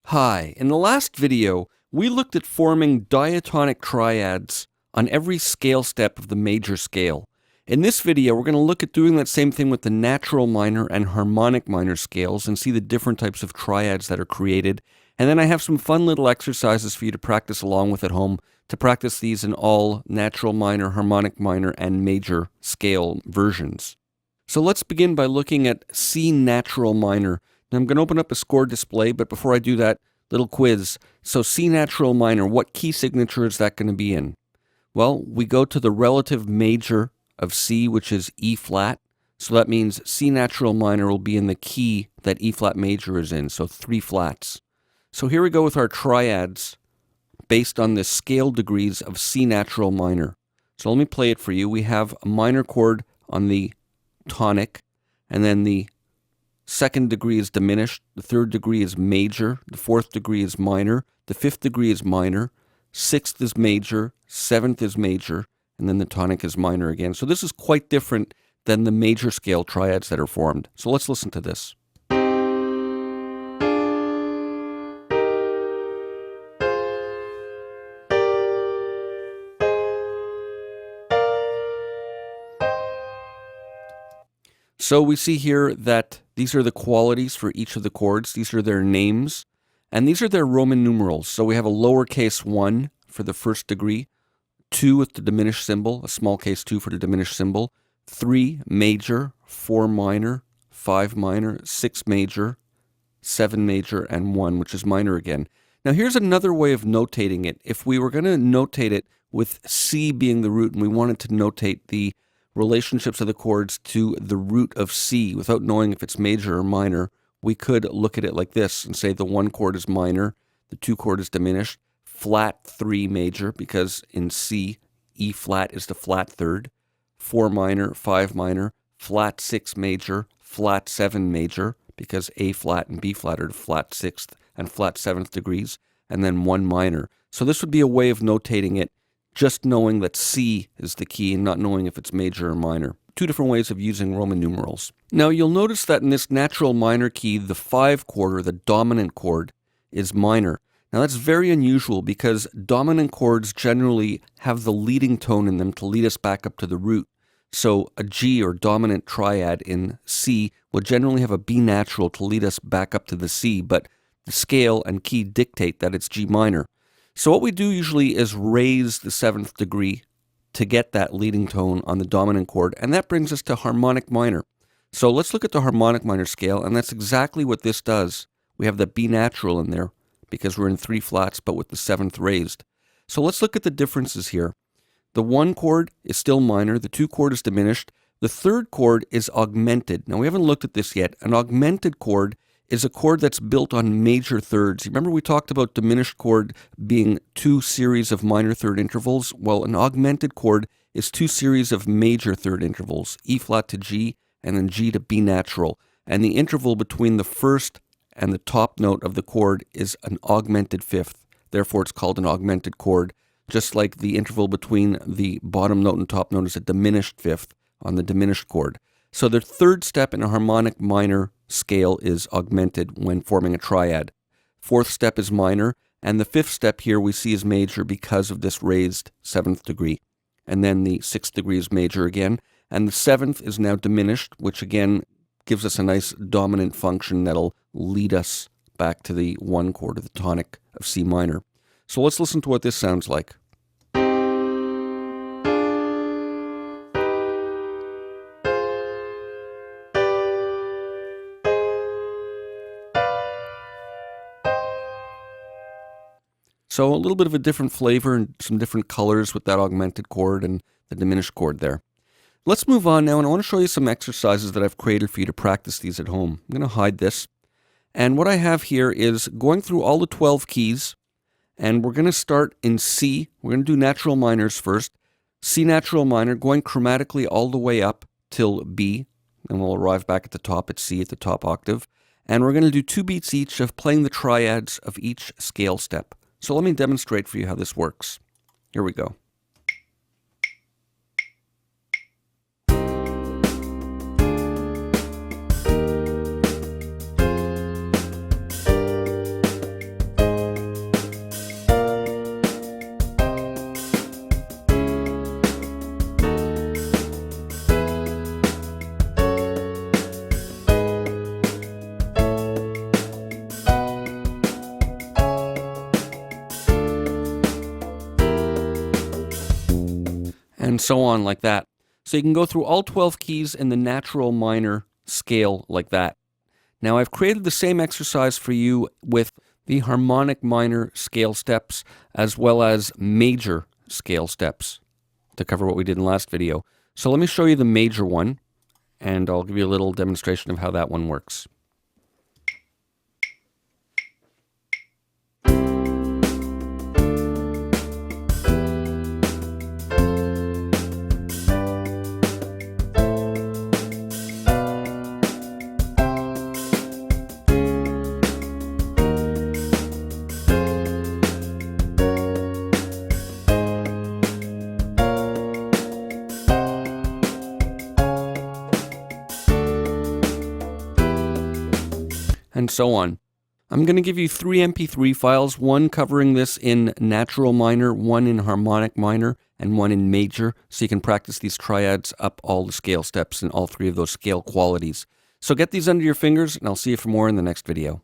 Hi, in the last video, we looked at forming diatonic triads on every scale step of the major scale. In this video, we're going to look at doing that same thing with the natural minor and harmonic minor scales and see the different types of triads that are created. And then I have some fun little exercises for you to practice along with at home to practice these in all natural minor, harmonic minor, and major scale versions. So let's begin by looking at C natural minor. Now I'm going to open up a score display, but before I do that, little quiz. So C natural minor, what key signature is that going to be in? Well, we go to the relative major of C, which is E flat. So that means C natural minor will be in the key that E flat major is in, so 3 flats. So here we go with our triads based on the scale degrees of C natural minor. So let me play it for you. We have a minor chord on the tonic, and then the second degree is diminished, the third degree is major, the fourth degree is minor, the fifth degree is minor, sixth is major, seventh is major, and then the tonic is minor again. So this is quite different than the major scale triads that are formed. So let's listen to this. So we see here that these are the qualities for each of the chords. These are their names, and these are their Roman numerals. So we have a lowercase 1 for the first degree, 2 with the diminished symbol, a small case 2 for the diminished symbol, 3 major, 4 minor, 5 minor, 6 major, 7 major, and 1, which is minor again. Now here's another way of notating it. If we were going to notate it with C being the root and we wanted to notate the relationships of the chords to the root of C without knowing if it's major or minor, we could look at it like this and say the 1 chord is minor, the 2 chord is diminished, flat 3 major, because in C, E flat is the flat third, 4 minor, 5 minor, flat 6 major, flat 7 major, because A flat and B flat are the flat 6th and flat 7th degrees, and then 1 minor. So this would be a way of notating it, just knowing that C is the key and not knowing if it's major or minor. 2 different ways of using Roman numerals. Now you'll notice that in this natural minor key, the 5 chord, or the dominant chord, is minor. Now that's very unusual because dominant chords generally have the leading tone in them to lead us back up to the root. So a G, or dominant triad in C, will generally have a B natural to lead us back up to the C, but the scale and key dictate that it's G minor. So what we do usually is raise the 7th degree to get that leading tone on the dominant chord, and that brings us to harmonic minor. So let's look at the harmonic minor scale, and that's exactly what this does. We have the B natural in there because we're in 3 flats but with the 7th raised. So let's look at the differences here. The 1 chord is still minor, the 2 chord is diminished, the 3rd chord is augmented. Now we haven't looked at this yet. An augmented chord is a chord that's built on major thirds. Remember we talked about diminished chord being 2 series of minor third intervals? Well, an augmented chord is 2 series of major third intervals, E flat to G and then G to B natural. And the interval between the first and the top note of the chord is an augmented fifth. Therefore it's called an augmented chord, just like the interval between the bottom note and top note is a diminished fifth on the diminished chord. So the 3rd step in a harmonic minor scale is augmented when forming a triad. 4th step is minor, and the 5th step here we see is major because of this raised 7th degree. And then the 6th degree is major again, and the 7th is now diminished, which again gives us a nice dominant function that'll lead us back to the 1 chord of the tonic of C minor. So let's listen to what this sounds like. So a little bit of a different flavor and some different colors with that augmented chord and the diminished chord there. Let's move on now, and I want to show you some exercises that I've created for you to practice these at home. I'm going to hide this. And what I have here is going through all the 12 keys, and we're going to start in C. We're going to do natural minors first. C natural minor, going chromatically all the way up till B, and we'll arrive back at the top at C at the top octave. And we're going to do 2 beats each of playing the triads of each scale step. So let me demonstrate for you how this works. Here we go. so on like that. So you can go through all 12 keys in the natural minor scale like that. Now I've created the same exercise for you with the harmonic minor scale steps as well as major scale steps to cover what we did in the last video. So let me show you the major one, and I'll give you a little demonstration of how that one works. And so on. I'm going to give you 3 MP3 files, one covering this in natural minor, one in harmonic minor, and one in major, so you can practice these triads up all the scale steps and all 3 of those scale qualities. So get these under your fingers, and I'll see you for more in the next video.